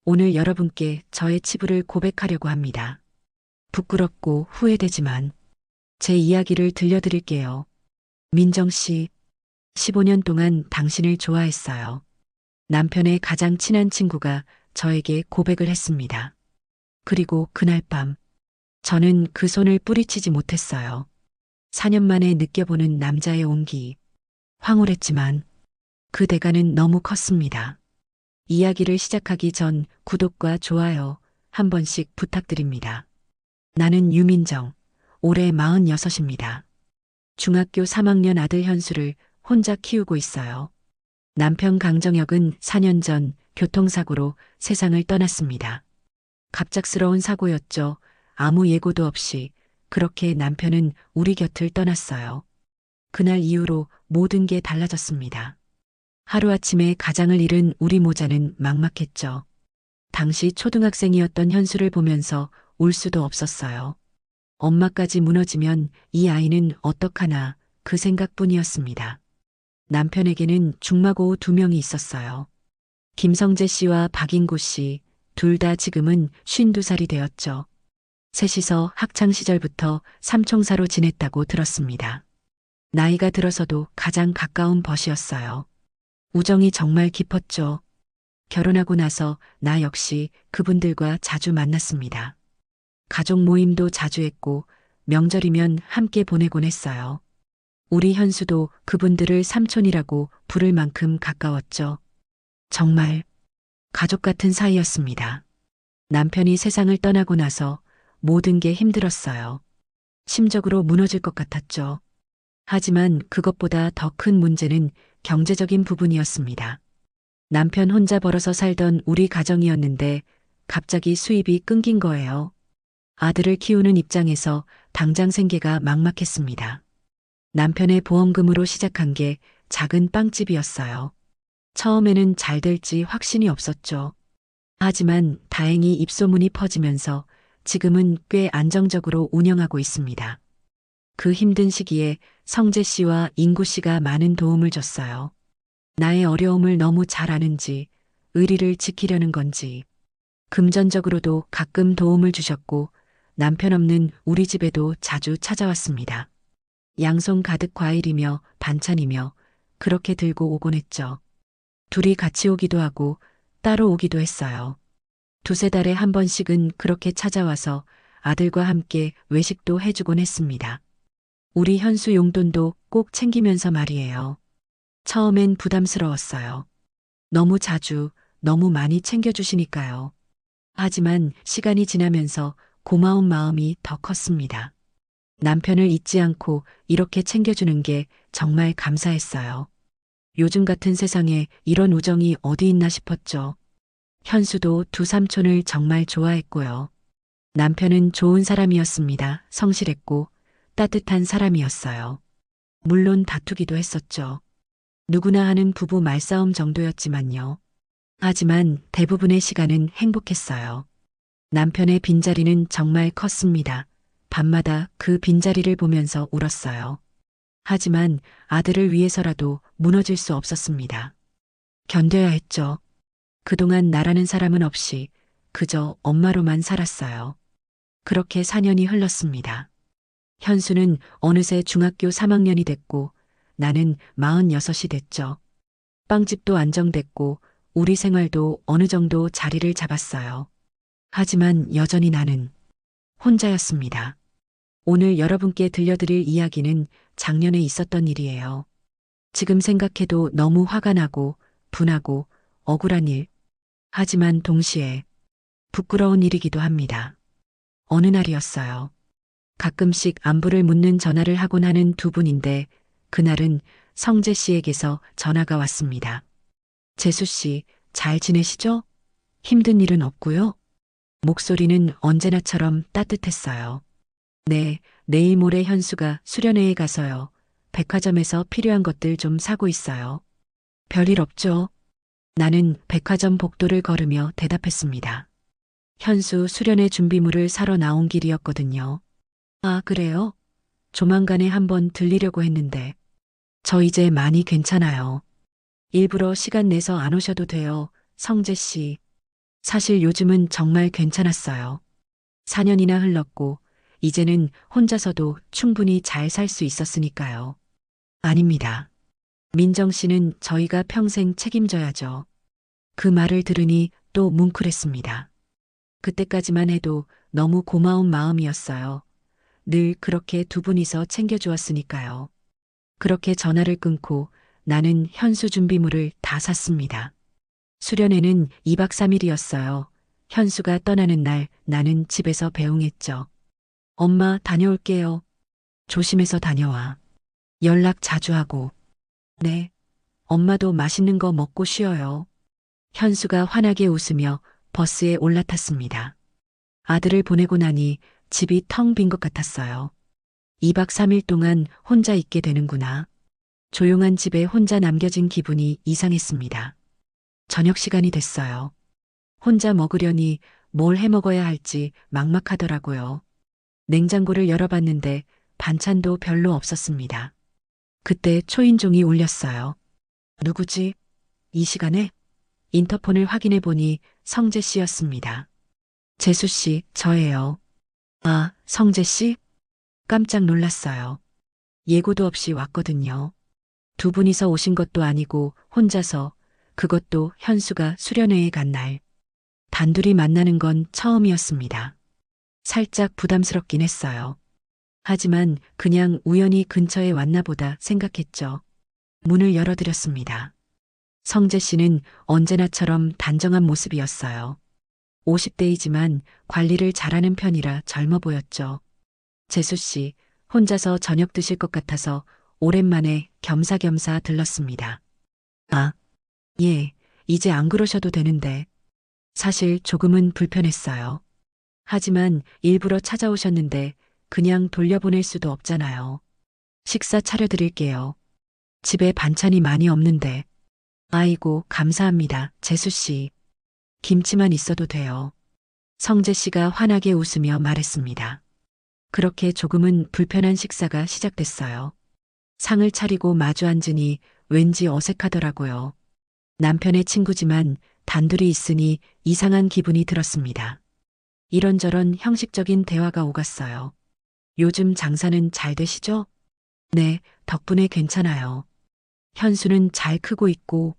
오늘 여러분께 저의 치부를 고백하려고 합니다. 부끄럽고 후회되지만 제 이야기를 들려드릴게요. 민정 씨, 15년 동안 당신을 좋아했어요. 남편의 가장 친한 친구가 저에게 고백을 했습니다. 그리고 그날 밤, 저는 그 손을 뿌리치지 못했어요. 4년 만에 느껴보는 남자의 온기. 황홀했지만 그 대가는 너무 컸습니다. 이야기를 시작하기 전 구독과 좋아요 한 번씩 부탁드립니다. 나는 유민정, 올해 46입니다. 중학교 3학년 아들 현수를 혼자 키우고 있어요. 남편 강정혁은 4년 전 교통사고로 세상을 떠났습니다. 갑작스러운 사고였죠. 아무 예고도 없이 그렇게 남편은 우리 곁을 떠났어요. 그날 이후로 모든 게 달라졌습니다. 하루아침에 가장을 잃은 우리 모자는 막막했죠. 당시 초등학생이었던 현수를 보면서 울 수도 없었어요. 엄마까지 무너지면 이 아이는 어떡하나 그 생각뿐이었습니다. 남편에게는 중마고우 2명이 있었어요. 김성재 씨와 박인구 씨, 둘 다 지금은 52살이 되었죠. 셋이서 학창시절부터 삼총사로 지냈다고 들었습니다. 나이가 들어서도 가장 가까운 벗이었어요. 우정이 정말 깊었죠. 결혼하고 나서 나 역시 그분들과 자주 만났습니다. 가족 모임도 자주 했고 명절이면 함께 보내곤 했어요. 우리 현수도 그분들을 삼촌이라고 부를 만큼 가까웠죠. 정말 가족 같은 사이였습니다. 남편이 세상을 떠나고 나서 모든 게 힘들었어요. 심적으로 무너질 것 같았죠. 하지만 그것보다 더 큰 문제는 경제적인 부분이었습니다. 남편 혼자 벌어서 살던 우리 가정이었는데 갑자기 수입이 끊긴 거예요. 아들을 키우는 입장에서 당장 생계가 막막했습니다. 남편의 보험금으로 시작한 게 작은 빵집이었어요. 처음에는 잘 될지 확신이 없었죠. 하지만 다행히 입소문이 퍼지면서 지금은 꽤 안정적으로 운영하고 있습니다. 그 힘든 시기에 성재 씨와 인구 씨가 많은 도움을 줬어요. 나의 어려움을 너무 잘 아는지, 의리를 지키려는 건지, 금전적으로도 가끔 도움을 주셨고, 남편 없는 우리 집에도 자주 찾아왔습니다. 양손 가득 과일이며 반찬이며 그렇게 들고 오곤 했죠. 둘이 같이 오기도 하고 따로 오기도 했어요. 2~3달에 한 번씩은 그렇게 찾아와서 아들과 함께 외식도 해주곤 했습니다. 우리 현수 용돈도 꼭 챙기면서 말이에요. 처음엔 부담스러웠어요. 너무 자주, 너무 많이 챙겨주시니까요. 하지만 시간이 지나면서 고마운 마음이 더 컸습니다. 남편을 잊지 않고 이렇게 챙겨주는 게 정말 감사했어요. 요즘 같은 세상에 이런 우정이 어디 있나 싶었죠. 현수도 2삼촌을 정말 좋아했고요. 남편은 좋은 사람이었습니다. 성실했고 따뜻한 사람이었어요. 물론 다투기도 했었죠. 누구나 하는 부부 말싸움 정도였지만요. 하지만 대부분의 시간은 행복했어요. 남편의 빈자리는 정말 컸습니다. 밤마다 그 빈자리를 보면서 울었어요. 하지만 아들을 위해서라도 무너질 수 없었습니다. 견뎌야 했죠. 그동안 나라는 사람은 없이 그저 엄마로만 살았어요. 그렇게 4년이 흘렀습니다. 현수는 어느새 중학교 3학년이 됐고 나는 46이 됐죠. 빵집도 안정됐고 우리 생활도 어느 정도 자리를 잡았어요. 하지만 여전히 나는 혼자였습니다. 오늘 여러분께 들려드릴 이야기는 작년에 있었던 일이에요. 지금 생각해도 너무 화가 나고 분하고 억울한 일. 하지만 동시에 부끄러운 일이기도 합니다. 어느 날이었어요. 가끔씩 안부를 묻는 전화를 하곤 하는 두 분인데 그날은 성재 씨에게서 전화가 왔습니다. 재수 씨, 잘 지내시죠? 힘든 일은 없고요. 목소리는 언제나처럼 따뜻했어요. 네, 내일 모레 현수가 수련회에 가서요. 백화점에서 필요한 것들 좀 사고 있어요. 별일 없죠? 나는 백화점 복도를 걸으며 대답했습니다. 현수 수련회 준비물을 사러 나온 길이었거든요. 아, 그래요? 조만간에 한번 들리려고 했는데. 저 이제 많이 괜찮아요. 일부러 시간 내서 안 오셔도 돼요, 성재 씨. 사실 요즘은 정말 괜찮았어요. 4년이나 흘렀고, 이제는 혼자서도 충분히 잘 살 수 있었으니까요. 아닙니다. 민정 씨는 저희가 평생 책임져야죠. 그 말을 들으니 또 뭉클했습니다. 그때까지만 해도 너무 고마운 마음이었어요. 늘 그렇게 두 분이서 챙겨주었으니까요. 그렇게 전화를 끊고 나는 현수 준비물을 다 샀습니다. 수련회는 2박 3일이었어요. 현수가 떠나는 날 나는 집에서 배웅했죠. 엄마 다녀올게요. 조심해서 다녀와. 연락 자주 하고. 네. 엄마도 맛있는 거 먹고 쉬어요. 현수가 환하게 웃으며 버스에 올라탔습니다. 아들을 보내고 나니 집이 텅 빈 것 같았어요. 2박 3일 동안 혼자 있게 되는구나. 조용한 집에 혼자 남겨진 기분이 이상했습니다. 저녁 시간이 됐어요. 혼자 먹으려니 뭘 해 먹어야 할지 막막하더라고요. 냉장고를 열어봤는데 반찬도 별로 없었습니다. 그때 초인종이 울렸어요. 누구지? 이 시간에? 인터폰을 확인해 보니 성재 씨였습니다. 재수 씨, 저예요. 아, 성재 씨? 깜짝 놀랐어요. 예고도 없이 왔거든요. 두 분이서 오신 것도 아니고 혼자서, 그것도 현수가 수련회에 간 날. 단둘이 만나는 건 처음이었습니다. 살짝 부담스럽긴 했어요. 하지만 그냥 우연히 근처에 왔나 보다 생각했죠. 문을 열어드렸습니다. 성재 씨는 언제나처럼 단정한 모습이었어요. 50대이지만 관리를 잘하는 편이라 젊어 보였죠. 재수 씨, 혼자서 저녁 드실 것 같아서 오랜만에 겸사겸사 들렀습니다. 아, 예, 이제 안 그러셔도 되는데. 사실 조금은 불편했어요. 하지만 일부러 찾아오셨는데 그냥 돌려보낼 수도 없잖아요. 식사 차려드릴게요. 집에 반찬이 많이 없는데. 아이고, 감사합니다, 재수 씨. 김치만 있어도 돼요. 성재 씨가 환하게 웃으며 말했습니다. 그렇게 조금은 불편한 식사가 시작됐어요. 상을 차리고 마주 앉으니 왠지 어색하더라고요. 남편의 친구지만 단둘이 있으니 이상한 기분이 들었습니다. 이런저런 형식적인 대화가 오갔어요. 요즘 장사는 잘 되시죠? 네, 덕분에 괜찮아요. 현수는 잘 크고 있고,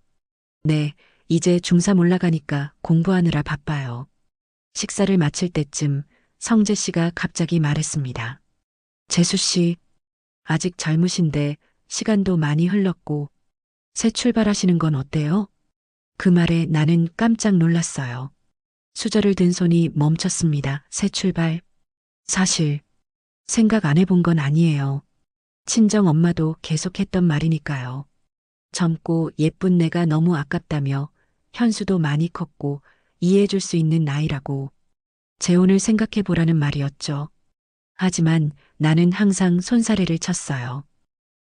네, 이제 중3 올라가니까 공부하느라 바빠요. 식사를 마칠 때쯤 성재 씨가 갑자기 말했습니다. 재수 씨, 아직 젊으신데 시간도 많이 흘렀고, 새 출발하시는 건 어때요? 그 말에 나는 깜짝 놀랐어요. 수저를 든 손이 멈췄습니다. 새 출발. 사실, 생각 안 해본 건 아니에요. 친정 엄마도 계속했던 말이니까요. 젊고 예쁜 내가 너무 아깝다며 현수도 많이 컸고 이해해줄 수 있는 나이라고 재혼을 생각해 보라는 말이었죠. 하지만 나는 항상 손사래를 쳤어요.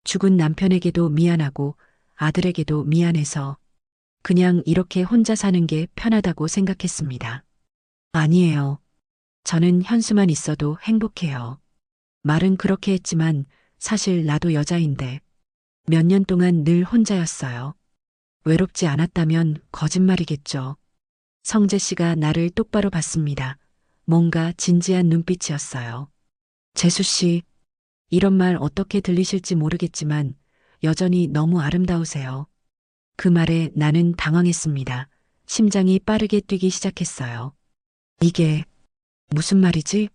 죽은 남편에게도 미안하고 아들에게도 미안해서 그냥 이렇게 혼자 사는 게 편하다고 생각했습니다. 아니에요. 저는 현수만 있어도 행복해요. 말은 그렇게 했지만 사실 나도 여자인데 몇 년 동안 늘 혼자였어요. 외롭지 않았다면 거짓말이겠죠. 성재 씨가 나를 똑바로 봤습니다. 뭔가 진지한 눈빛이었어요. 재수 씨, 이런 말 어떻게 들리실지 모르겠지만 여전히 너무 아름다우세요. 그 말에 나는 당황했습니다. 심장이 빠르게 뛰기 시작했어요. 이게 무슨 말이지?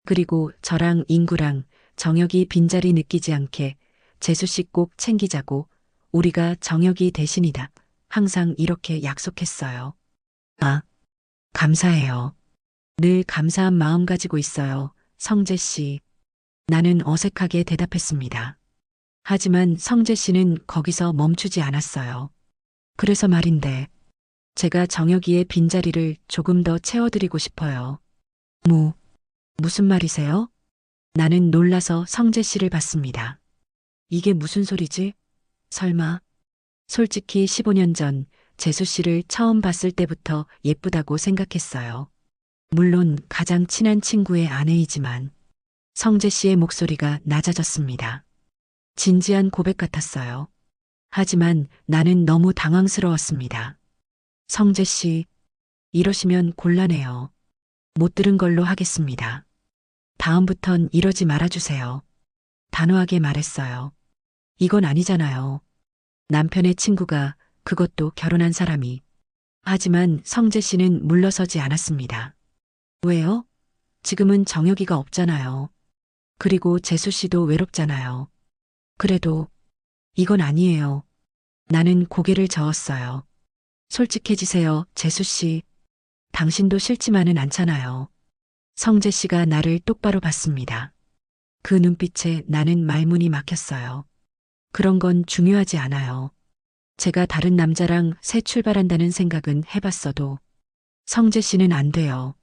그리고 저랑 인구랑 정혁이 빈자리 느끼지 않게 재수 씨 꼭 챙기자고 우리가 정혁이 대신이다. 항상 이렇게 약속했어요. 아, 감사해요. 늘 감사한 마음 가지고 있어요. 성재 씨. 나는 어색하게 대답했습니다. 하지만 성재 씨는 거기서 멈추지 않았어요. 그래서 말인데, 제가 정혁이의 빈자리를 조금 더 채워드리고 싶어요. 무슨 말이세요? 나는 놀라서 성재 씨를 봤습니다. 이게 무슨 소리지? 설마. 솔직히 15년 전 재수 씨를 처음 봤을 때부터 예쁘다고 생각했어요. 물론 가장 친한 친구의 아내이지만 성재 씨의 목소리가 낮아졌습니다. 진지한 고백 같았어요. 하지만 나는 너무 당황스러웠습니다. 성재 씨, 이러시면 곤란해요. 못 들은 걸로 하겠습니다. 다음부턴 이러지 말아주세요. 단호하게 말했어요. 이건 아니잖아요. 남편의 친구가, 그것도 결혼한 사람이. 하지만 성재 씨는 물러서지 않았습니다. 왜요? 지금은 정혁이가 없잖아요. 그리고 재수 씨도 외롭잖아요. 그래도 이건 아니에요. 나는 고개를 저었어요. 솔직해지세요, 재수 씨. 당신도 싫지만은 않잖아요. 성재 씨가 나를 똑바로 봤습니다. 그 눈빛에 나는 말문이 막혔어요. 그런 건 중요하지 않아요. 제가 다른 남자랑 새 출발한다는 생각은 해봤어도 성재 씨는 안 돼요.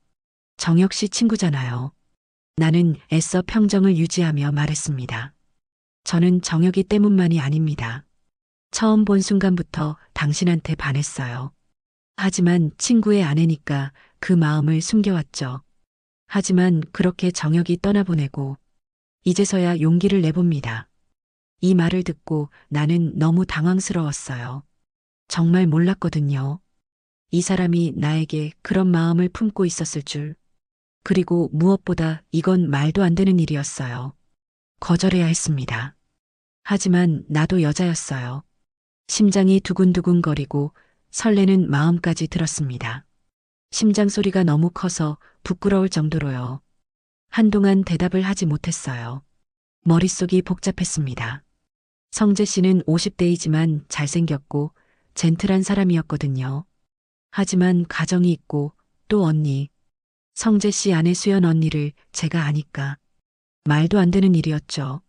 정혁 씨 친구잖아요. 나는 애써 평정을 유지하며 말했습니다. 저는 정혁이 때문만이 아닙니다. 처음 본 순간부터 당신한테 반했어요. 하지만 친구의 아내니까 그 마음을 숨겨왔죠. 하지만 그렇게 정혁이 떠나보내고 이제서야 용기를 내봅니다. 이 말을 듣고 나는 너무 당황스러웠어요. 정말 몰랐거든요. 이 사람이 나에게 그런 마음을 품고 있었을 줄. 그리고 무엇보다 이건 말도 안 되는 일이었어요. 거절해야 했습니다. 하지만 나도 여자였어요. 심장이 두근두근거리고 설레는 마음까지 들었습니다. 심장 소리가 너무 커서 부끄러울 정도로요. 한동안 대답을 하지 못했어요. 머릿속이 복잡했습니다. 성재 씨는 50대이지만 잘생겼고 젠틀한 사람이었거든요. 하지만 가정이 있고 또 언니. 성재 씨 아내 수연 언니를 제가 아니까 말도 안 되는 일이었죠.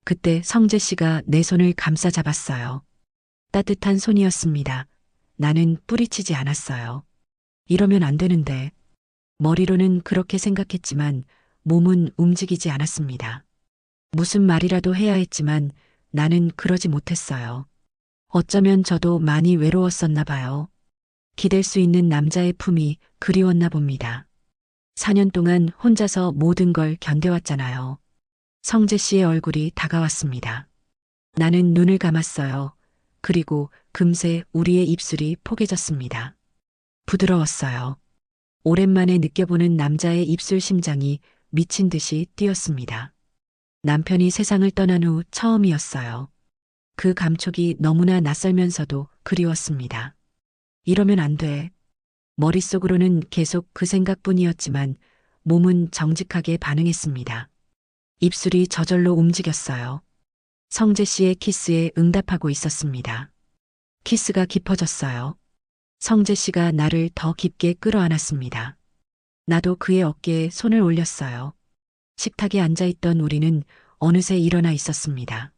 그때 성재 씨가 내 손을 감싸 잡았어요. 따뜻한 손이었습니다. 나는 뿌리치지 않았어요. 이러면 안 되는데. 머리로는 그렇게 생각했지만 몸은 움직이지 않았습니다. 무슨 말이라도 해야 했지만 나는 그러지 못했어요. 어쩌면 저도 많이 외로웠었나 봐요. 기댈 수 있는 남자의 품이 그리웠나 봅니다. 4년 동안 혼자서 모든 걸 견뎌왔잖아요. 성재 씨의 얼굴이 다가왔습니다. 나는 눈을 감았어요. 그리고 금세 우리의 입술이 포개졌습니다. 부드러웠어요. 오랜만에 느껴보는 남자의 입술 심장이 미친 듯이 뛰었습니다. 남편이 세상을 떠난 후 처음이었어요. 그 감촉이 너무나 낯설면서도 그리웠습니다. 이러면 안 돼. 머릿속으로는 계속 그 생각뿐이었지만 몸은 정직하게 반응했습니다. 입술이 저절로 움직였어요. 성재 씨의 키스에 응답하고 있었습니다. 키스가 깊어졌어요. 성재 씨가 나를 더 깊게 끌어안았습니다. 나도 그의 어깨에 손을 올렸어요. 식탁에 앉아있던 우리는 어느새 일어나 있었습니다.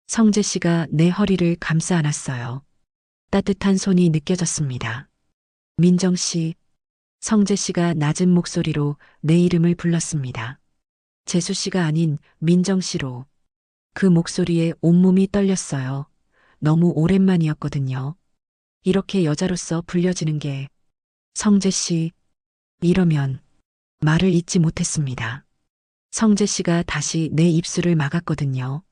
성재 씨가 내 허리를 감싸 안았어요. 따뜻한 손이 느껴졌습니다. 민정 씨, 성재 씨가 낮은 목소리로 내 이름을 불렀습니다. 재수 씨가 아닌 민정 씨로. 그 목소리에 온몸이 떨렸어요. 너무 오랜만이었거든요. 이렇게 여자로서 불려지는 게. 성재 씨, 이러면 말을 잇지 못했습니다. 성재 씨가 다시 내 입술을 막았거든요.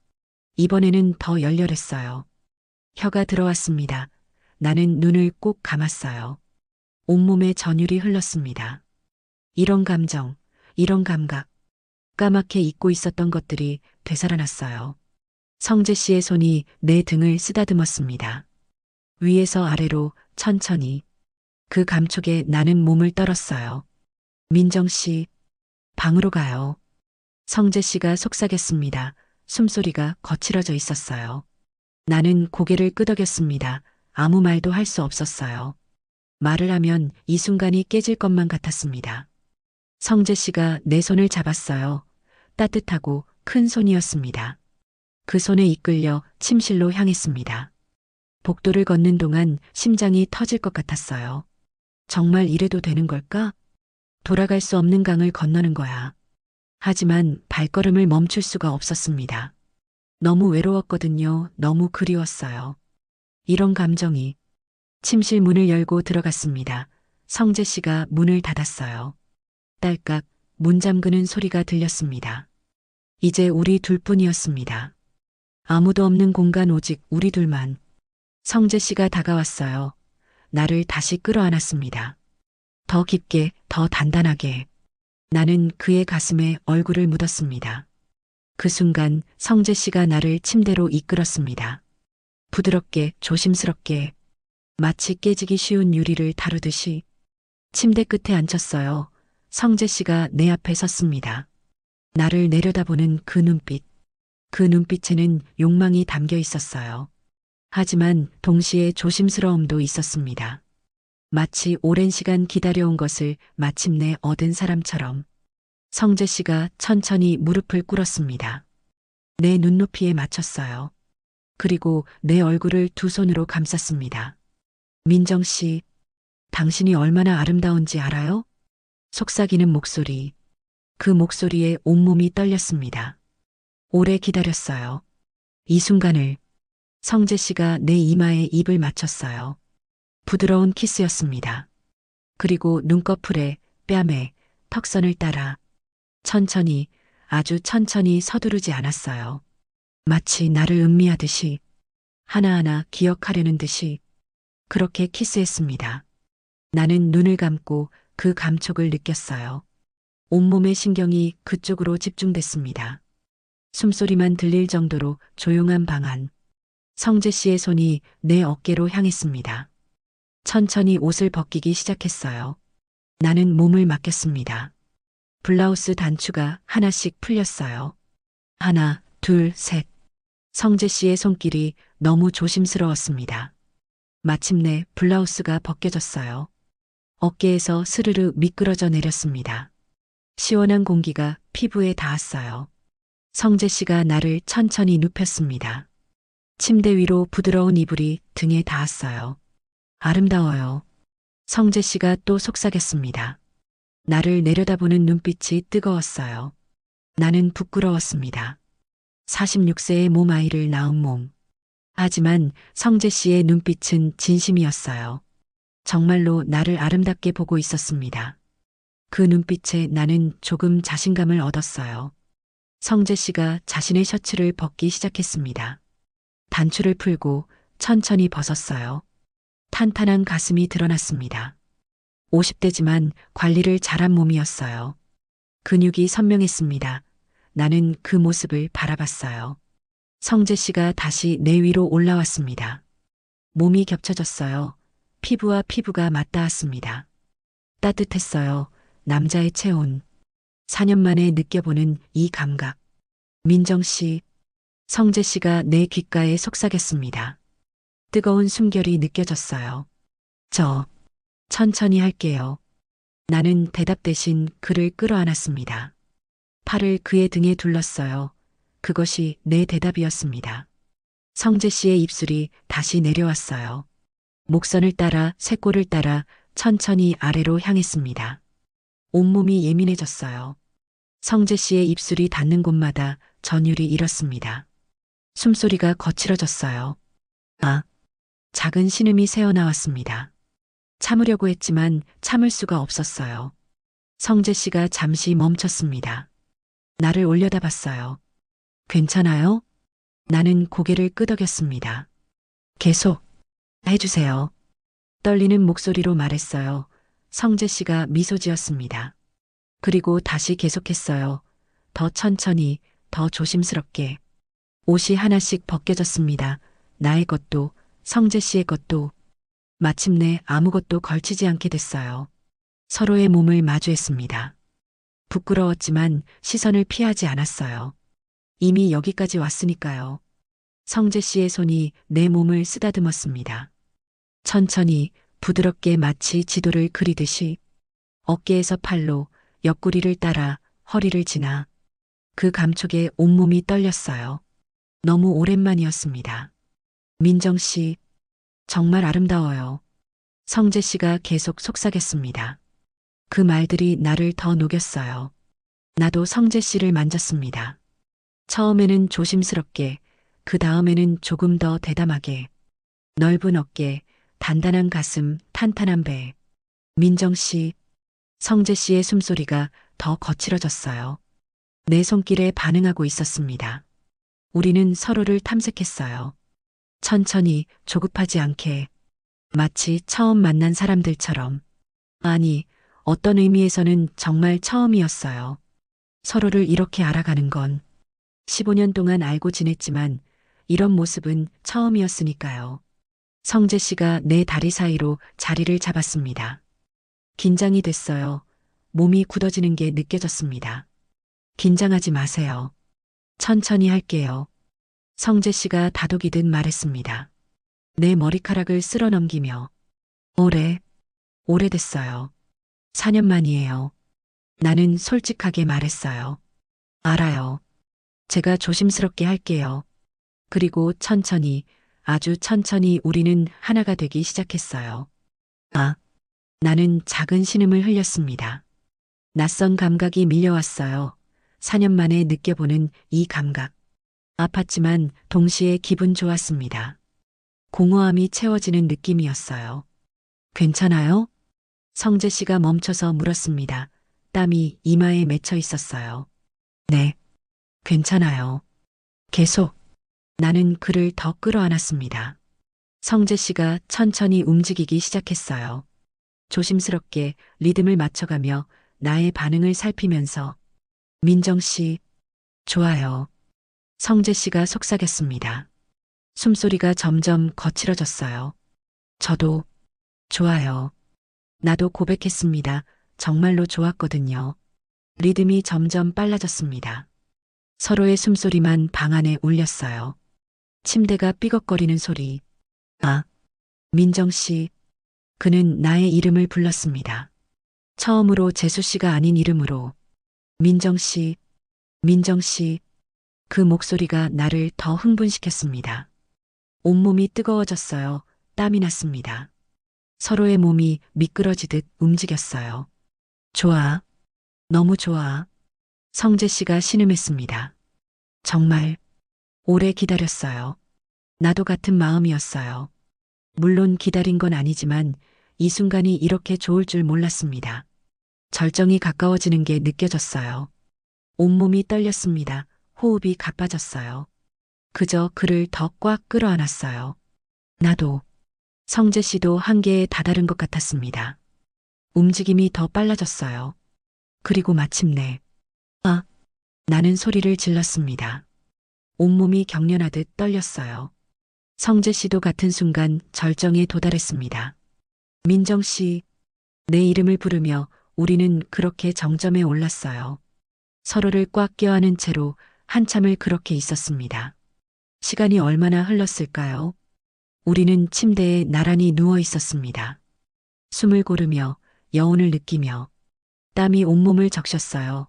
이번에는 더 열렬했어요. 혀가 들어왔습니다. 나는 눈을 꼭 감았어요. 온몸에 전율이 흘렀습니다. 이런 감정, 이런 감각, 까맣게 잊고 있었던 것들이 되살아났어요. 성재 씨의 손이 내 등을 쓰다듬었습니다. 위에서 아래로 천천히. 그 감촉에 나는 몸을 떨었어요. 민정 씨, 방으로 가요. 성재 씨가 속삭였습니다. 숨소리가 거칠어져 있었어요. 나는 고개를 끄덕였습니다. 아무 말도 할 수 없었어요. 말을 하면 이 순간이 깨질 것만 같았습니다. 성재 씨가 내 손을 잡았어요. 따뜻하고 큰 손이었습니다. 그 손에 이끌려 침실로 향했습니다. 복도를 걷는 동안 심장이 터질 것 같았어요. 정말 이래도 되는 걸까? 돌아갈 수 없는 강을 건너는 거야. 하지만 발걸음을 멈출 수가 없었습니다. 너무 외로웠거든요. 너무 그리웠어요. 이런 감정이. 침실 문을 열고 들어갔습니다. 성재 씨가 문을 닫았어요. 딸깍 문 잠그는 소리가 들렸습니다. 이제 우리 둘뿐이었습니다. 아무도 없는 공간 오직 우리 둘만. 성재 씨가 다가왔어요. 나를 다시 끌어안았습니다. 더 깊게, 더 단단하게. 나는 그의 가슴에 얼굴을 묻었습니다. 그 순간 성재 씨가 나를 침대로 이끌었습니다. 부드럽게, 조심스럽게, 마치 깨지기 쉬운 유리를 다루듯이 침대 끝에 앉혔어요. 성재 씨가 내 앞에 섰습니다. 나를 내려다보는 그 눈빛. 그 눈빛에는 욕망이 담겨 있었어요. 하지만 동시에 조심스러움도 있었습니다. 마치 오랜 시간 기다려온 것을 마침내 얻은 사람처럼 성재 씨가 천천히 무릎을 꿇었습니다. 내 눈높이에 맞췄어요. 그리고 내 얼굴을 두 손으로 감쌌습니다. 민정 씨, 당신이 얼마나 아름다운지 알아요? 속삭이는 목소리. 그 목소리에 온몸이 떨렸습니다. 오래 기다렸어요. 이 순간을. 성재 씨가 내 이마에 입을 맞췄어요. 부드러운 키스였습니다. 그리고 눈꺼풀에, 뺨에, 턱선을 따라 천천히, 아주 천천히 서두르지 않았어요. 마치 나를 음미하듯이, 하나하나 기억하려는 듯이 그렇게 키스했습니다. 나는 눈을 감고 그 감촉을 느꼈어요. 온몸의 신경이 그쪽으로 집중됐습니다. 숨소리만 들릴 정도로 조용한 방 안. 성재 씨의 손이 내 어깨로 향했습니다. 천천히 옷을 벗기기 시작했어요. 나는 몸을 맡겼습니다. 블라우스 단추가 하나씩 풀렸어요. 하나, 둘, 셋. 성재 씨의 손길이 너무 조심스러웠습니다. 마침내 블라우스가 벗겨졌어요. 어깨에서 스르르 미끄러져 내렸습니다. 시원한 공기가 피부에 닿았어요. 성재 씨가 나를 천천히 눕혔습니다. 침대 위로 부드러운 이불이 등에 닿았어요. 아름다워요. 성재 씨가 또 속삭였습니다. 나를 내려다보는 눈빛이 뜨거웠어요. 나는 부끄러웠습니다. 46세의 몸 아이를 낳은 몸. 하지만 성재 씨의 눈빛은 진심이었어요. 정말로 나를 아름답게 보고 있었습니다. 그 눈빛에 나는 조금 자신감을 얻었어요. 성재 씨가 자신의 셔츠를 벗기 시작했습니다. 단추를 풀고 천천히 벗었어요. 탄탄한 가슴이 드러났습니다. 50대지만 관리를 잘한 몸이었어요. 근육이 선명했습니다. 나는 그 모습을 바라봤어요. 성재 씨가 다시 내 위로 올라왔습니다. 몸이 겹쳐졌어요. 피부와 피부가 맞닿았습니다. 따뜻했어요. 남자의 체온. 4년 만에 느껴보는 이 감각. 민정 씨, 성재 씨가 내 귓가에 속삭였습니다. 뜨거운 숨결이 느껴졌어요. 천천히 할게요. 나는 대답 대신 그를 끌어안았습니다. 팔을 그의 등에 둘렀어요. 그것이 내 대답이었습니다. 성재 씨의 입술이 다시 내려왔어요. 목선을 따라 쇄골을 따라 천천히 아래로 향했습니다. 온몸이 예민해졌어요. 성재 씨의 입술이 닿는 곳마다 전율이 일었습니다. 숨소리가 거칠어졌어요. 작은 신음이 새어나왔습니다. 참으려고 했지만 참을 수가 없었어요. 성재 씨가 잠시 멈췄습니다. 나를 올려다봤어요. 괜찮아요? 나는 고개를 끄덕였습니다. 계속 해주세요. 떨리는 목소리로 말했어요. 성재 씨가 미소 지었습니다. 그리고 다시 계속했어요. 더 천천히, 더 조심스럽게. 옷이 하나씩 벗겨졌습니다. 나의 것도, 성재 씨의 것도. 마침내 아무것도 걸치지 않게 됐어요. 서로의 몸을 마주했습니다. 부끄러웠지만 시선을 피하지 않았어요. 이미 여기까지 왔으니까요. 성재 씨의 손이 내 몸을 쓰다듬었습니다. 천천히, 부드럽게 마치 지도를 그리듯이 어깨에서 팔로 옆구리를 따라 허리를 지나 그 감촉에 온몸이 떨렸어요. 너무 오랜만이었습니다. 민정 씨, 정말 아름다워요. 성재 씨가 계속 속삭였습니다. 그 말들이 나를 더 녹였어요. 나도 성재 씨를 만졌습니다. 처음에는 조심스럽게, 그 다음에는 조금 더 대담하게. 넓은 어깨, 단단한 가슴, 탄탄한 배. 민정 씨, 성재 씨의 숨소리가 더 거칠어졌어요. 내 손길에 반응하고 있었습니다. 우리는 서로를 탐색했어요. 천천히, 조급하지 않게. 마치 처음 만난 사람들처럼. 아니, 어떤 의미에서는 정말 처음이었어요. 서로를 이렇게 알아가는 건 15년 동안 알고 지냈지만 이런 모습은 처음이었으니까요. 성재 씨가 내 다리 사이로 자리를 잡았습니다. 긴장이 됐어요. 몸이 굳어지는 게 느껴졌습니다. 긴장하지 마세요. 천천히 할게요. 성재 씨가 다독이듯 말했습니다. 내 머리카락을 쓸어 넘기며 오래됐어요. 4년 만이에요. 나는 솔직하게 말했어요. 알아요. 제가 조심스럽게 할게요. 그리고 천천히, 아주 천천히 우리는 하나가 되기 시작했어요. 아, 나는 작은 신음을 흘렸습니다. 낯선 감각이 밀려왔어요. 4년 만에 느껴보는 이 감각. 아팠지만 동시에 기분 좋았습니다. 공허함이 채워지는 느낌이었어요. 괜찮아요? 성재 씨가 멈춰서 물었습니다. 땀이 이마에 맺혀 있었어요. 네, 괜찮아요. 계속. 나는 그를 더 끌어안았습니다. 성재 씨가 천천히 움직이기 시작했어요. 조심스럽게 리듬을 맞춰가며 나의 반응을 살피면서 민정 씨, 좋아요. 성재 씨가 속삭였습니다. 숨소리가 점점 거칠어졌어요. 저도 좋아요. 나도 고백했습니다. 정말로 좋았거든요. 리듬이 점점 빨라졌습니다. 서로의 숨소리만 방 안에 울렸어요. 침대가 삐걱거리는 소리. 아, 민정 씨. 그는 나의 이름을 불렀습니다. 처음으로 재수 씨가 아닌 이름으로. 민정 씨, 민정 씨. 그 목소리가 나를 더 흥분시켰습니다. 온몸이 뜨거워졌어요. 땀이 났습니다. 서로의 몸이 미끄러지듯 움직였어요. 좋아. 너무 좋아. 성재 씨가 신음했습니다. 정말 오래 기다렸어요. 나도 같은 마음이었어요. 물론 기다린 건 아니지만 이 순간이 이렇게 좋을 줄 몰랐습니다. 절정이 가까워지는 게 느껴졌어요. 온몸이 떨렸습니다. 호흡이 가빠졌어요. 그저 그를 더 꽉 끌어안았어요. 나도. 성재 씨도 한계에 다다른 것 같았습니다. 움직임이 더 빨라졌어요. 그리고 마침내 아, 나는 소리를 질렀습니다. 온몸이 경련하듯 떨렸어요. 성재 씨도 같은 순간 절정에 도달했습니다. 민정 씨, 내 이름을 부르며 우리는 그렇게 정점에 올랐어요. 서로를 꽉 껴안은 채로 한참을 그렇게 있었습니다. 시간이 얼마나 흘렀을까요? 우리는 침대에 나란히 누워 있었습니다. 숨을 고르며 여운을 느끼며 땀이 온몸을 적셨어요.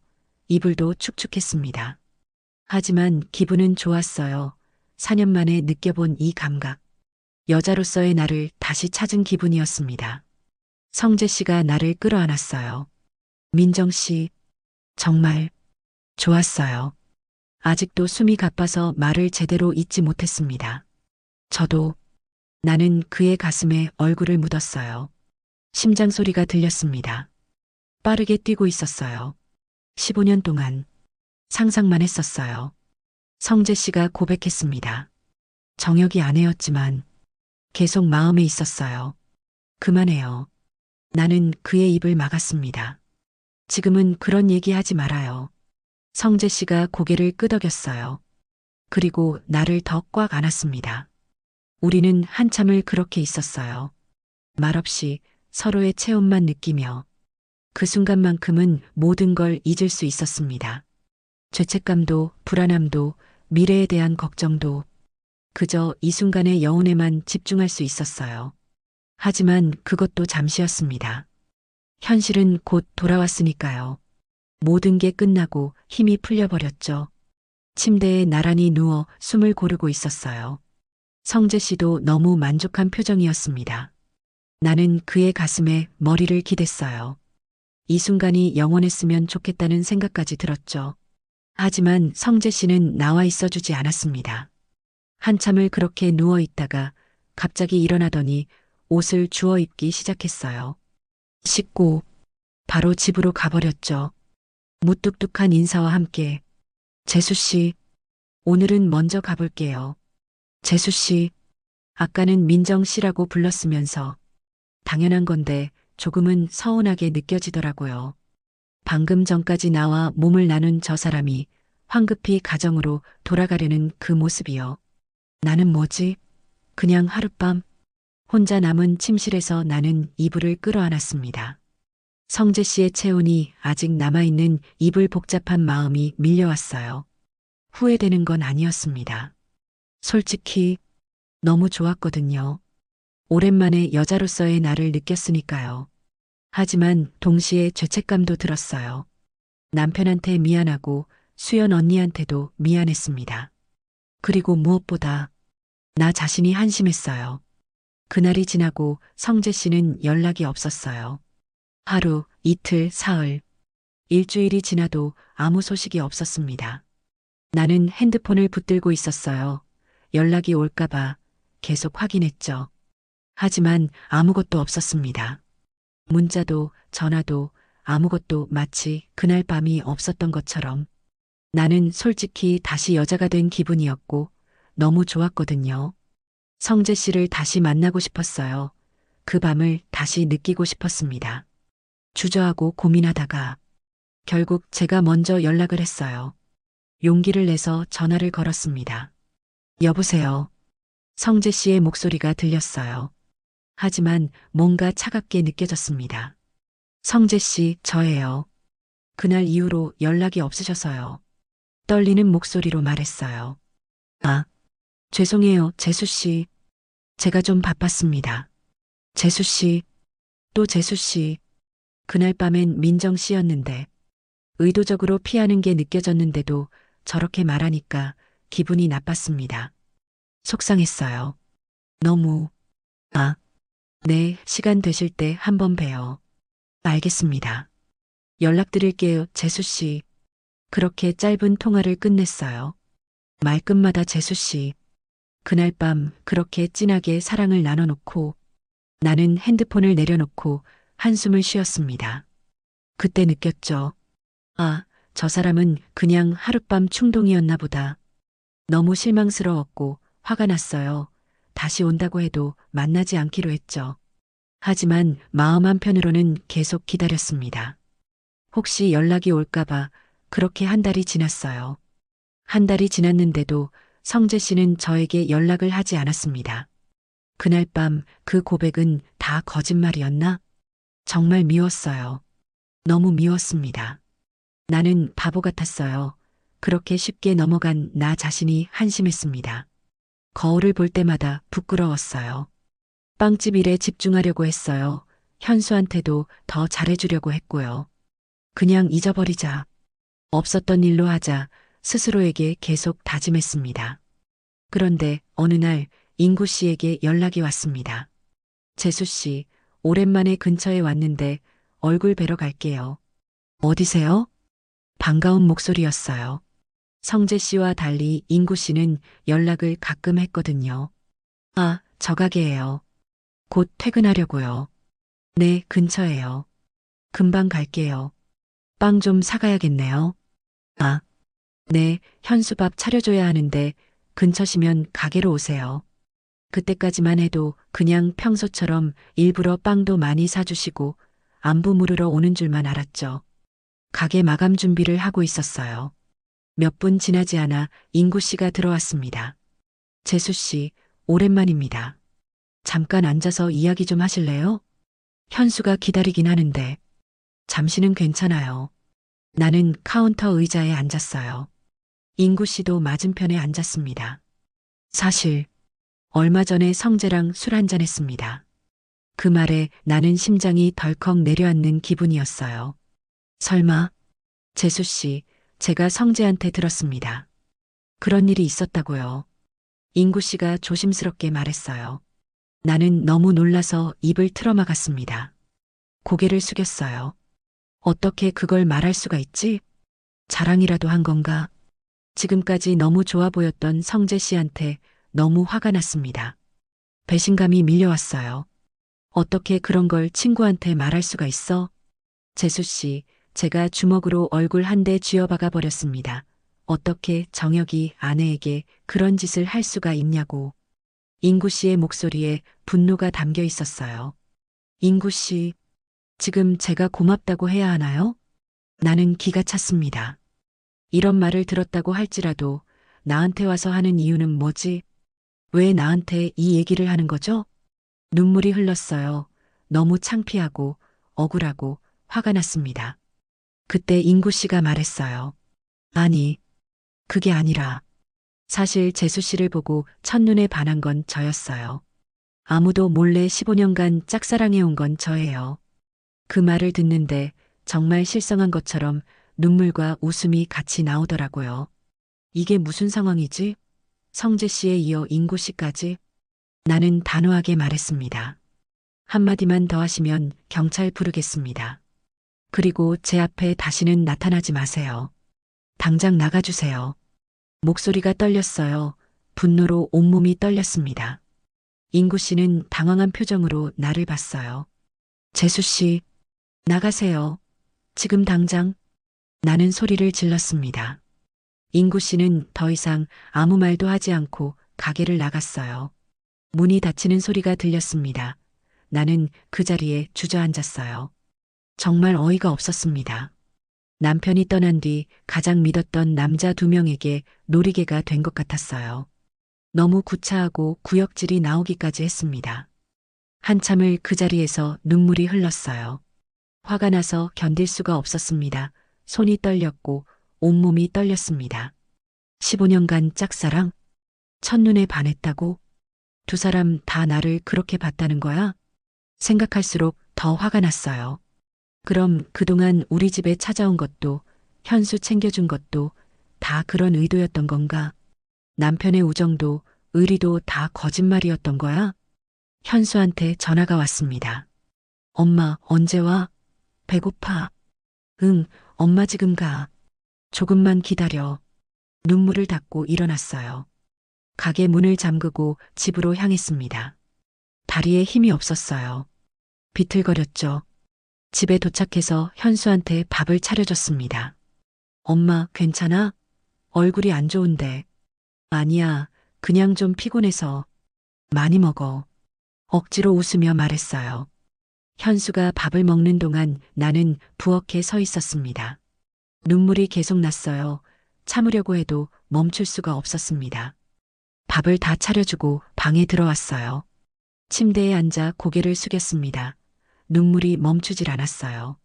이불도 축축했습니다. 하지만 기분은 좋았어요. 4년 만에 느껴본 이 감각. 여자로서의 나를 다시 찾은 기분이었습니다. 성재 씨가 나를 끌어안았어요. 민정 씨, 정말 좋았어요. 아직도 숨이 가빠서 말을 제대로 잇지 못했습니다. 저도. 나는 그의 가슴에 얼굴을 묻었어요. 심장 소리가 들렸습니다. 빠르게 뛰고 있었어요. 15년 동안 상상만 했었어요. 성재 씨가 고백했습니다. 정혁이 아내였지만 계속 마음에 있었어요. 그만해요. 나는 그의 입을 막았습니다. 지금은 그런 얘기 하지 말아요. 성재 씨가 고개를 끄덕였어요. 그리고 나를 더 꽉 안았습니다. 우리는 한참을 그렇게 있었어요. 말없이 서로의 체온만 느끼며 그 순간만큼은 모든 걸 잊을 수 있었습니다. 죄책감도 불안함도 미래에 대한 걱정도 그저 이 순간의 여운에만 집중할 수 있었어요. 하지만 그것도 잠시였습니다. 현실은 곧 돌아왔으니까요. 모든 게 끝나고 힘이 풀려버렸죠. 침대에 나란히 누워 숨을 고르고 있었어요. 성재 씨도 너무 만족한 표정이었습니다. 나는 그의 가슴에 머리를 기댔어요. 이 순간이 영원했으면 좋겠다는 생각까지 들었죠. 하지만 성재 씨는 나와 있어주지 않았습니다. 한참을 그렇게 누워 있다가 갑자기 일어나더니 옷을 주워 입기 시작했어요. 씻고 바로 집으로 가버렸죠. 무뚝뚝한 인사와 함께 재수 씨, 오늘은 먼저 가볼게요. 재수 씨, 아까는 민정 씨라고 불렀으면서 당연한 건데 조금은 서운하게 느껴지더라고요. 방금 전까지 나와 몸을 나눈 저 사람이 황급히 가정으로 돌아가려는 그 모습이요. 나는 뭐지? 그냥 하룻밤 혼자 남은 침실에서 나는 이불을 끌어안았습니다. 성재 씨의 체온이 아직 남아있는 이불 복잡한 마음이 밀려왔어요. 후회되는 건 아니었습니다. 솔직히 너무 좋았거든요. 오랜만에 여자로서의 나를 느꼈으니까요. 하지만 동시에 죄책감도 들었어요. 남편한테 미안하고 수연 언니한테도 미안했습니다. 그리고 무엇보다 나 자신이 한심했어요. 그날이 지나고 성재 씨는 연락이 없었어요. 하루, 이틀, 사흘, 일주일이 지나도 아무 소식이 없었습니다. 나는 핸드폰을 붙들고 있었어요. 연락이 올까봐 계속 확인했죠. 하지만 아무것도 없었습니다. 문자도 전화도 아무것도 마치 그날 밤이 없었던 것처럼 나는 솔직히 다시 여자가 된 기분이었고 너무 좋았거든요. 성재 씨를 다시 만나고 싶었어요. 그 밤을 다시 느끼고 싶었습니다. 주저하고 고민하다가 결국 제가 먼저 연락을 했어요. 용기를 내서 전화를 걸었습니다. 여보세요. 성재 씨의 목소리가 들렸어요. 하지만 뭔가 차갑게 느껴졌습니다. 성재 씨, 저예요. 그날 이후로 연락이 없으셔서요. 떨리는 목소리로 말했어요. 아, 죄송해요, 재수 씨. 제가 좀 바빴습니다. 재수 씨, 또 재수 씨. 그날 밤엔 민정 씨였는데 의도적으로 피하는 게 느껴졌는데도 저렇게 말하니까 기분이 나빴습니다. 속상했어요. 너무. 아, 네, 시간 되실 때 한번 봬요. 알겠습니다. 연락드릴게요, 재수 씨. 그렇게 짧은 통화를 끝냈어요. 말끝마다 재수 씨. 그날 밤 그렇게 진하게 사랑을 나눠놓고 나는 핸드폰을 내려놓고 한숨을 쉬었습니다. 그때 느꼈죠. 아, 저 사람은 그냥 하룻밤 충동이었나 보다. 너무 실망스러웠고 화가 났어요. 다시 온다고 해도 만나지 않기로 했죠. 하지만 마음 한편으로는 계속 기다렸습니다. 혹시 연락이 올까봐 그렇게 한 달이 지났어요. 한 달이 지났는데도 성재 씨는 저에게 연락을 하지 않았습니다. 그날 밤 그 고백은 다 거짓말이었나? 정말 미웠어요. 너무 미웠습니다. 나는 바보 같았어요. 그렇게 쉽게 넘어간 나 자신이 한심했습니다. 거울을 볼 때마다 부끄러웠어요. 빵집 일에 집중하려고 했어요. 현수한테도 더 잘해주려고 했고요. 그냥 잊어버리자. 없었던 일로 하자 스스로에게 계속 다짐했습니다. 그런데 어느 날 인구 씨에게 연락이 왔습니다. 재수 씨, 오랜만에 근처에 왔는데 얼굴 뵈러 갈게요. 어디세요? 반가운 목소리였어요. 성재 씨와 달리 인구 씨는 연락을 가끔 했거든요. 아, 저 가게예요. 곧 퇴근하려고요. 네, 근처에요. 금방 갈게요. 빵 좀 사가야겠네요. 아, 네, 현수밥 차려줘야 하는데 근처시면 가게로 오세요. 그때까지만 해도 그냥 평소처럼 일부러 빵도 많이 사주시고 안부 물으러 오는 줄만 알았죠. 가게 마감 준비를 하고 있었어요. 몇 분 지나지 않아 인구 씨가 들어왔습니다. 재수 씨, 오랜만입니다. 잠깐 앉아서 이야기 좀 하실래요? 현수가 기다리긴 하는데 잠시는 괜찮아요. 나는 카운터 의자에 앉았어요. 인구 씨도 맞은편에 앉았습니다. 사실 얼마 전에 성재랑 술 한잔 했습니다. 그 말에 나는 심장이 덜컥 내려앉는 기분이었어요. 설마, 재수 씨, 제가 성재한테 들었습니다. 그런 일이 있었다고요. 인구 씨가 조심스럽게 말했어요. 나는 너무 놀라서 입을 틀어막았습니다. 고개를 숙였어요. 어떻게 그걸 말할 수가 있지? 자랑이라도 한 건가? 지금까지 너무 좋아 보였던 성재 씨한테 너무 화가 났습니다. 배신감이 밀려왔어요. 어떻게 그런 걸 친구한테 말할 수가 있어? 재수 씨, 제가 주먹으로 얼굴 한 대 쥐어박아 버렸습니다. 어떻게 정혁이 아내에게 그런 짓을 할 수가 있냐고. 인구 씨의 목소리에 분노가 담겨 있었어요. 인구 씨, 지금 제가 고맙다고 해야 하나요? 나는 기가 찼습니다. 이런 말을 들었다고 할지라도 나한테 와서 하는 이유는 뭐지? 왜 나한테 이 얘기를 하는 거죠? 눈물이 흘렀어요. 너무 창피하고 억울하고 화가 났습니다. 그때 인구 씨가 말했어요. 아니, 그게 아니라 사실 재수 씨를 보고 첫눈에 반한 건 저였어요. 아무도 몰래 15년간 짝사랑해온 건 저예요. 그 말을 듣는데 정말 실성한 것처럼 눈물과 웃음이 같이 나오더라고요. 이게 무슨 상황이지? 성재 씨에 이어 인구 씨까지? 나는 단호하게 말했습니다. 한마디만 더 하시면 경찰 부르겠습니다. 그리고 제 앞에 다시는 나타나지 마세요. 당장 나가주세요. 목소리가 떨렸어요. 분노로 온몸이 떨렸습니다. 인구 씨는 당황한 표정으로 나를 봤어요. 재수 씨, 나가세요. 지금 당장. 나는 소리를 질렀습니다. 인구 씨는 더 이상 아무 말도 하지 않고 가게를 나갔어요. 문이 닫히는 소리가 들렸습니다. 나는 그 자리에 주저앉았어요. 정말 어이가 없었습니다. 남편이 떠난 뒤 가장 믿었던 남자 2명에게 놀이개가 된 것 같았어요. 너무 구차하고 구역질이 나오기까지 했습니다. 한참을 그 자리에서 눈물이 흘렀어요. 화가 나서 견딜 수가 없었습니다. 손이 떨렸고 온몸이 떨렸습니다. 15년간 짝사랑? 첫눈에 반했다고? 두 사람 다 나를 그렇게 봤다는 거야? 생각할수록 더 화가 났어요. 그럼 그동안 우리 집에 찾아온 것도, 현수 챙겨준 것도 다 그런 의도였던 건가? 남편의 우정도, 의리도 다 거짓말이었던 거야? 현수한테 전화가 왔습니다. 엄마, 언제 와? 배고파. 응, 엄마 지금 가. 조금만 기다려. 눈물을 닦고 일어났어요. 가게 문을 잠그고 집으로 향했습니다. 다리에 힘이 없었어요. 비틀거렸죠. 집에 도착해서 현수한테 밥을 차려줬습니다. 엄마, 괜찮아? 얼굴이 안 좋은데. 아니야, 그냥 좀 피곤해서. 많이 먹어. 억지로 웃으며 말했어요. 현수가 밥을 먹는 동안 나는 부엌에 서 있었습니다. 눈물이 계속 났어요. 참으려고 해도 멈출 수가 없었습니다. 밥을 다 차려주고 방에 들어왔어요. 침대에 앉아 고개를 숙였습니다. 눈물이 멈추질 않았어요.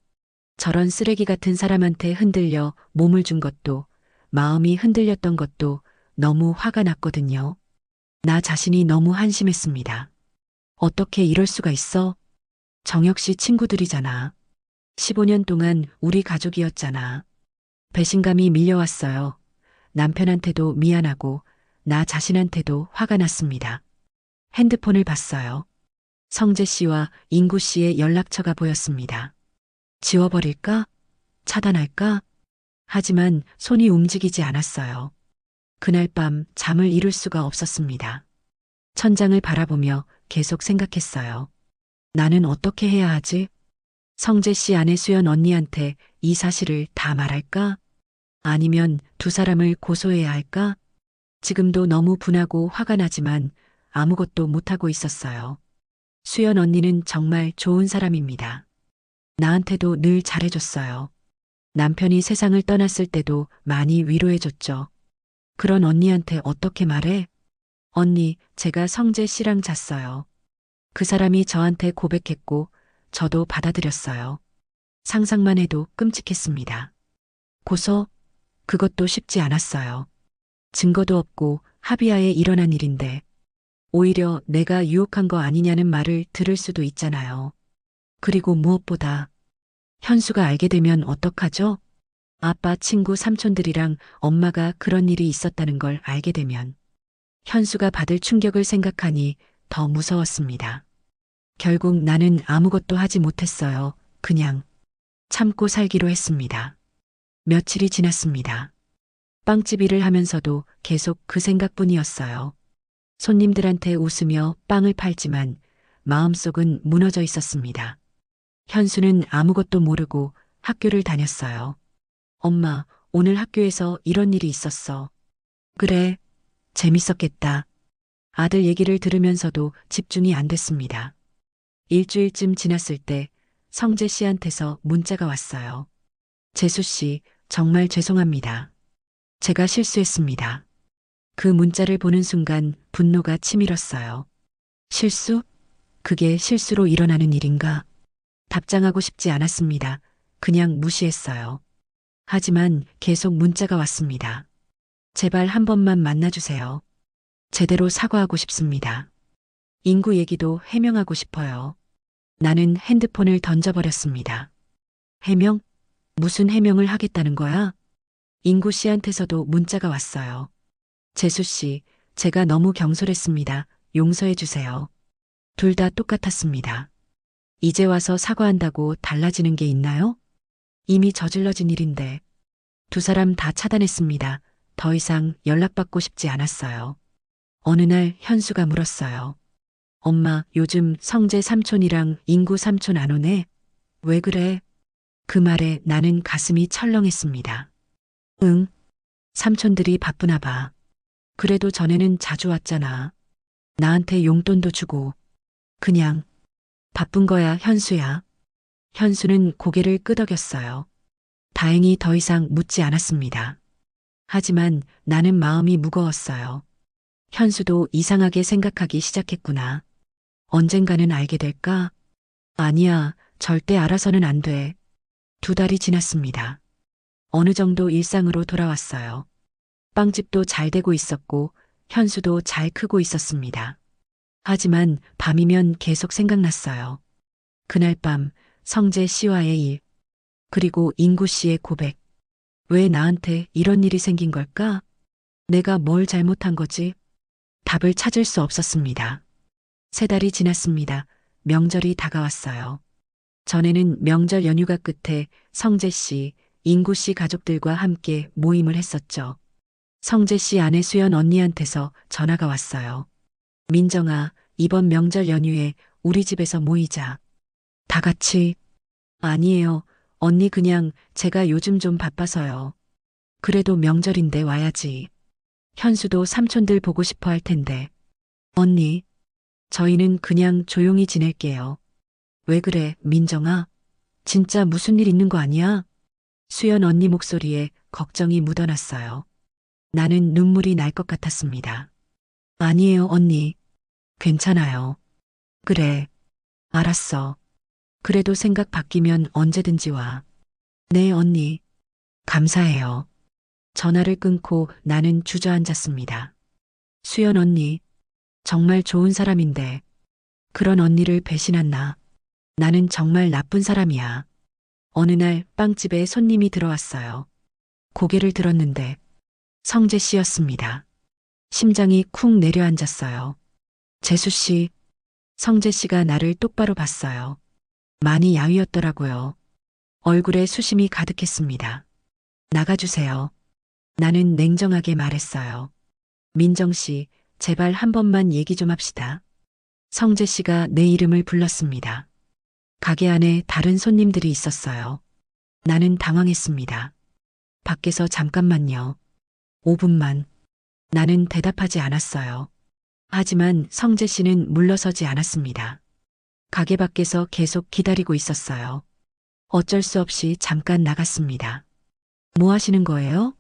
저런 쓰레기 같은 사람한테 흔들려 몸을 준 것도, 마음이 흔들렸던 것도 너무 화가 났거든요. 나 자신이 너무 한심했습니다. 어떻게 이럴 수가 있어? 정혁 씨 친구들이잖아. 15년 동안 우리 가족이었잖아. 배신감이 밀려왔어요. 남편한테도 미안하고 나 자신한테도 화가 났습니다. 핸드폰을 봤어요. 성재 씨와 인구 씨의 연락처가 보였습니다. 지워버릴까? 차단할까? 하지만 손이 움직이지 않았어요. 그날 밤 잠을 이룰 수가 없었습니다. 천장을 바라보며 계속 생각했어요. 나는 어떻게 해야 하지? 성재 씨 아내 수연 언니한테 이 사실을 다 말할까? 아니면 두 사람을 고소해야 할까? 지금도 너무 분하고 화가 나지만 아무것도 못하고 있었어요. 수연 언니는 정말 좋은 사람입니다. 나한테도 늘 잘해줬어요. 남편이 세상을 떠났을 때도 많이 위로해줬죠. 그런 언니한테 어떻게 말해? 언니, 제가 성재 씨랑 잤어요. 그 사람이 저한테 고백했고 저도 받아들였어요. 상상만 해도 끔찍했습니다. 고소? 그것도 쉽지 않았어요. 증거도 없고 합의하에 일어난 일인데 오히려 내가 유혹한 거 아니냐는 말을 들을 수도 있잖아요. 그리고 무엇보다 현수가 알게 되면 어떡하죠? 아빠 친구 삼촌들이랑 엄마가 그런 일이 있었다는 걸 알게 되면 현수가 받을 충격을 생각하니 더 무서웠습니다. 결국 나는 아무것도 하지 못했어요. 그냥 참고 살기로 했습니다. 며칠이 지났습니다. 빵집 일을 하면서도 계속 그 생각뿐이었어요. 손님들한테 웃으며 빵을 팔지만 마음속은 무너져 있었습니다. 현수는 아무것도 모르고 학교를 다녔어요. 엄마, 오늘 학교에서 이런 일이 있었어. 그래, 재밌었겠다. 아들 얘기를 들으면서도 집중이 안 됐습니다. 일주일쯤 지났을 때 성재 씨한테서 문자가 왔어요. 재수 씨, 정말 죄송합니다. 제가 실수했습니다. 그 문자를 보는 순간 분노가 치밀었어요. 실수? 그게 실수로 일어나는 일인가? 답장하고 싶지 않았습니다. 그냥 무시했어요. 하지만 계속 문자가 왔습니다. 제발 한 번만 만나주세요. 제대로 사과하고 싶습니다. 인구 얘기도 해명하고 싶어요. 나는 핸드폰을 던져버렸습니다. 해명? 무슨 해명을 하겠다는 거야? 인구 씨한테서도 문자가 왔어요. 재수 씨, 제가 너무 경솔했습니다. 용서해 주세요. 둘 다 똑같았습니다. 이제 와서 사과한다고 달라지는 게 있나요? 이미 저질러진 일인데. 두 사람 다 차단했습니다. 더 이상 연락받고 싶지 않았어요. 어느 날 현수가 물었어요. 엄마, 요즘 성재 삼촌이랑 인구 삼촌 안 오네? 왜 그래? 그 말에 나는 가슴이 철렁했습니다. 응, 삼촌들이 바쁘나 봐. 그래도 전에는 자주 왔잖아. 나한테 용돈도 주고. 그냥 바쁜 거야, 현수야. 현수는 고개를 끄덕였어요. 다행히 더 이상 묻지 않았습니다. 하지만 나는 마음이 무거웠어요. 현수도 이상하게 생각하기 시작했구나. 언젠가는 알게 될까? 아니야, 절대 알아서는 안 돼. 두 달이 지났습니다. 어느 정도 일상으로 돌아왔어요. 빵집도 잘 되고 있었고, 현수도 잘 크고 있었습니다. 하지만 밤이면 계속 생각났어요. 그날 밤 성재 씨와의 일, 그리고 인구 씨의 고백. 왜 나한테 이런 일이 생긴 걸까? 내가 뭘 잘못한 거지? 답을 찾을 수 없었습니다. 세 달이 지났습니다. 명절이 다가왔어요. 전에는 명절 연휴가 끝에 성재 씨, 인구 씨 가족들과 함께 모임을 했었죠. 성재 씨 아내 수연 언니한테서 전화가 왔어요. 민정아, 이번 명절 연휴에 우리 집에서 모이자. 다 같이. 아니에요. 언니 그냥 제가 요즘 좀 바빠서요. 그래도 명절인데 와야지. 현수도 삼촌들 보고 싶어 할 텐데. 언니, 저희는 그냥 조용히 지낼게요. 왜 그래, 민정아? 진짜 무슨 일 있는 거 아니야? 수연 언니 목소리에 걱정이 묻어났어요. 나는 눈물이 날 것 같았습니다. 아니에요, 언니. 괜찮아요. 그래. 알았어. 그래도 생각 바뀌면 언제든지 와. 네, 언니. 감사해요. 전화를 끊고 나는 주저앉았습니다. 수연 언니, 정말 좋은 사람인데, 그런 언니를 배신한 나. 나는 정말 나쁜 사람이야. 어느 날 빵집에 손님이 들어왔어요. 고개를 들었는데, 성재 씨였습니다. 심장이 쿵 내려앉았어요. 재수 씨, 성재 씨가 나를 똑바로 봤어요. 많이 야위었더라고요. 얼굴에 수심이 가득했습니다. 나가주세요. 나는 냉정하게 말했어요. 민정 씨, 제발 한 번만 얘기 좀 합시다. 성재 씨가 내 이름을 불렀습니다. 가게 안에 다른 손님들이 있었어요. 나는 당황했습니다. 밖에서 잠깐만요. 5분만. 나는 대답하지 않았어요. 하지만 성재 씨는 물러서지 않았습니다. 가게 밖에서 계속 기다리고 있었어요. 어쩔 수 없이 잠깐 나갔습니다. 뭐 하시는 거예요?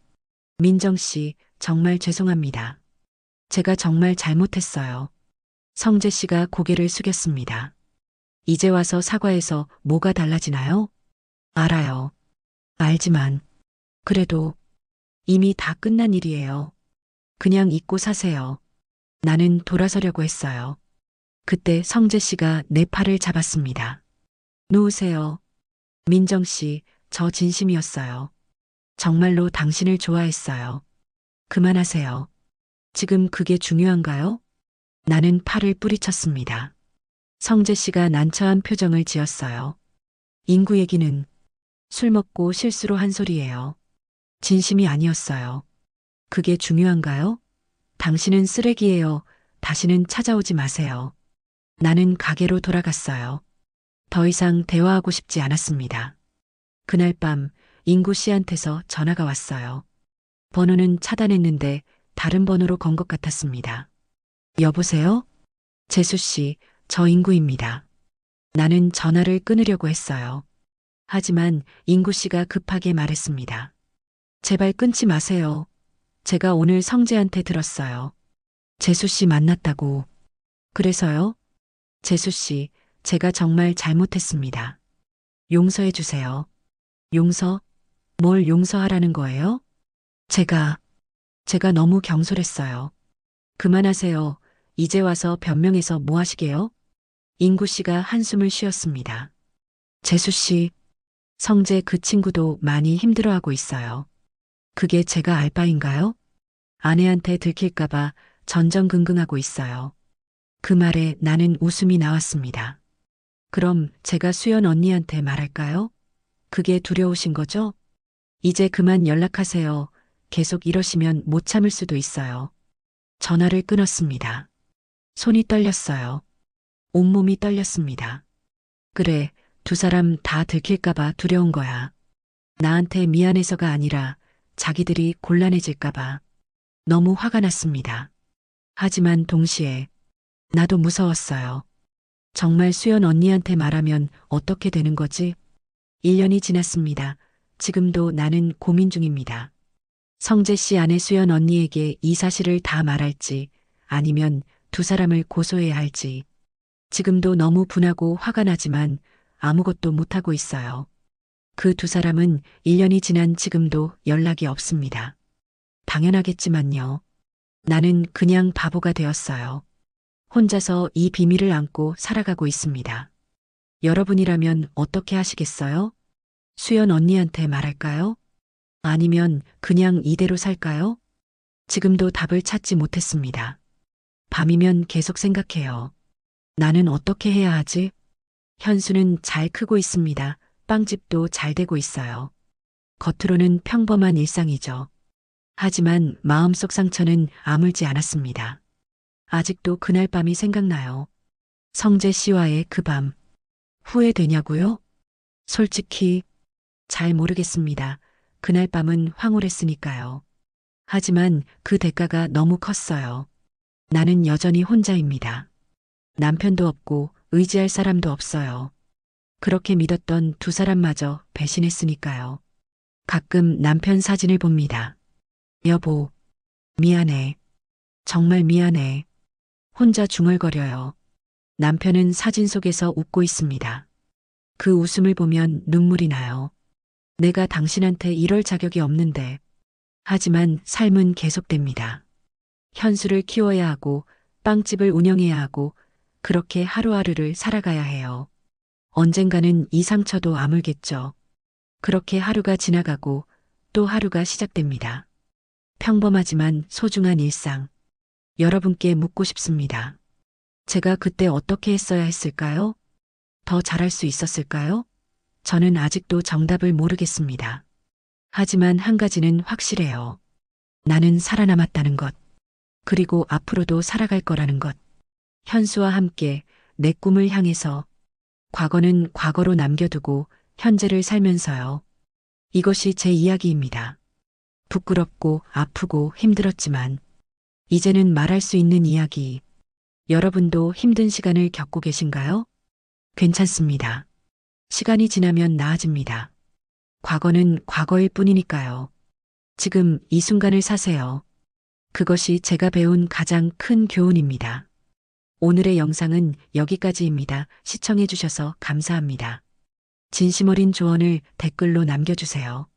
민정 씨, 정말 죄송합니다. 제가 정말 잘못했어요. 성재 씨가 고개를 숙였습니다. 이제 와서 사과해서 뭐가 달라지나요? 알아요. 알지만, 그래도 이미 다 끝난 일이에요. 그냥 잊고 사세요. 나는 돌아서려고 했어요. 그때 성재 씨가 내 팔을 잡았습니다. 놓으세요. 민정 씨, 저 진심이었어요. 정말로 당신을 좋아했어요. 그만하세요. 지금 그게 중요한가요? 나는 팔을 뿌리쳤습니다. 성재 씨가 난처한 표정을 지었어요. 인구 얘기는 술 먹고 실수로 한 소리예요. 진심이 아니었어요. 그게 중요한가요? 당신은 쓰레기예요. 다시는 찾아오지 마세요. 나는 가게로 돌아갔어요. 더 이상 대화하고 싶지 않았습니다. 그날 밤 인구 씨한테서 전화가 왔어요. 번호는 차단했는데 다른 번호로 건 것 같았습니다. 여보세요? 재수 씨, 저 인구입니다. 나는 전화를 끊으려고 했어요. 하지만 인구 씨가 급하게 말했습니다. 제발 끊지 마세요. 제가 오늘 성재한테 들었어요. 재수 씨 만났다고. 그래서요? 재수 씨, 제가 정말 잘못했습니다. 용서해 주세요. 용서? 뭘 용서하라는 거예요? 제가 너무 경솔했어요. 그만하세요. 이제 와서 변명해서 뭐 하시게요? 인구 씨가 한숨을 쉬었습니다. 재수 씨, 성재 그 친구도 많이 힘들어하고 있어요. 그게 제가 알 바인가요? 아내한테 들킬까봐 전전긍긍하고 있어요. 그 말에 나는 웃음이 나왔습니다. 그럼 제가 수연 언니한테 말할까요? 그게 두려우신 거죠? 이제 그만 연락하세요. 계속 이러시면 못 참을 수도 있어요. 전화를 끊었습니다. 손이 떨렸어요. 온몸이 떨렸습니다. 그래, 두 사람 다 들킬까봐 두려운 거야. 나한테 미안해서가 아니라 자기들이 곤란해질까봐. 너무 화가 났습니다. 하지만 동시에 나도 무서웠어요. 정말 수연 언니한테 말하면 어떻게 되는 거지? 1년이 지났습니다. 지금도 나는 고민 중입니다. 성재 씨 아내 수연 언니에게 이 사실을 다 말할지 아니면 두 사람을 고소해야 할지. 지금도 너무 분하고 화가 나지만 아무것도 못하고 있어요. 그 두 사람은 1년이 지난 지금도 연락이 없습니다. 당연하겠지만요. 나는 그냥 바보가 되었어요. 혼자서 이 비밀을 안고 살아가고 있습니다. 여러분이라면 어떻게 하시겠어요? 수연 언니한테 말할까요? 아니면 그냥 이대로 살까요? 지금도 답을 찾지 못했습니다. 밤이면 계속 생각해요. 나는 어떻게 해야 하지? 현수는 잘 크고 있습니다. 빵집도 잘 되고 있어요. 겉으로는 평범한 일상이죠. 하지만 마음속 상처는 아물지 않았습니다. 아직도 그날 밤이 생각나요. 성재 씨와의 그 밤. 후회되냐고요? 솔직히 잘 모르겠습니다. 그날 밤은 황홀했으니까요. 하지만 그 대가가 너무 컸어요. 나는 여전히 혼자입니다. 남편도 없고 의지할 사람도 없어요. 그렇게 믿었던 두 사람마저 배신했으니까요. 가끔 남편 사진을 봅니다. 여보, 미안해. 정말 미안해. 혼자 중얼거려요. 남편은 사진 속에서 웃고 있습니다. 그 웃음을 보면 눈물이 나요. 내가 당신한테 이럴 자격이 없는데. 하지만 삶은 계속됩니다. 현수를 키워야 하고 빵집을 운영해야 하고 그렇게 하루하루를 살아가야 해요. 언젠가는 이 상처도 아물겠죠. 그렇게 하루가 지나가고 또 하루가 시작됩니다. 평범하지만 소중한 일상. 여러분께 묻고 싶습니다. 제가 그때 어떻게 했어야 했을까요? 더 잘할 수 있었을까요? 저는 아직도 정답을 모르겠습니다. 하지만 한 가지는 확실해요. 나는 살아남았다는 것. 그리고 앞으로도 살아갈 거라는 것. 현수와 함께 내 꿈을 향해서 과거는 과거로 남겨두고 현재를 살면서요. 이것이 제 이야기입니다. 부끄럽고 아프고 힘들었지만 이제는 말할 수 있는 이야기. 여러분도 힘든 시간을 겪고 계신가요? 괜찮습니다. 시간이 지나면 나아집니다. 과거는 과거일 뿐이니까요. 지금 이 순간을 사세요. 그것이 제가 배운 가장 큰 교훈입니다. 오늘의 영상은 여기까지입니다. 시청해주셔서 감사합니다. 진심 어린 조언을 댓글로 남겨주세요.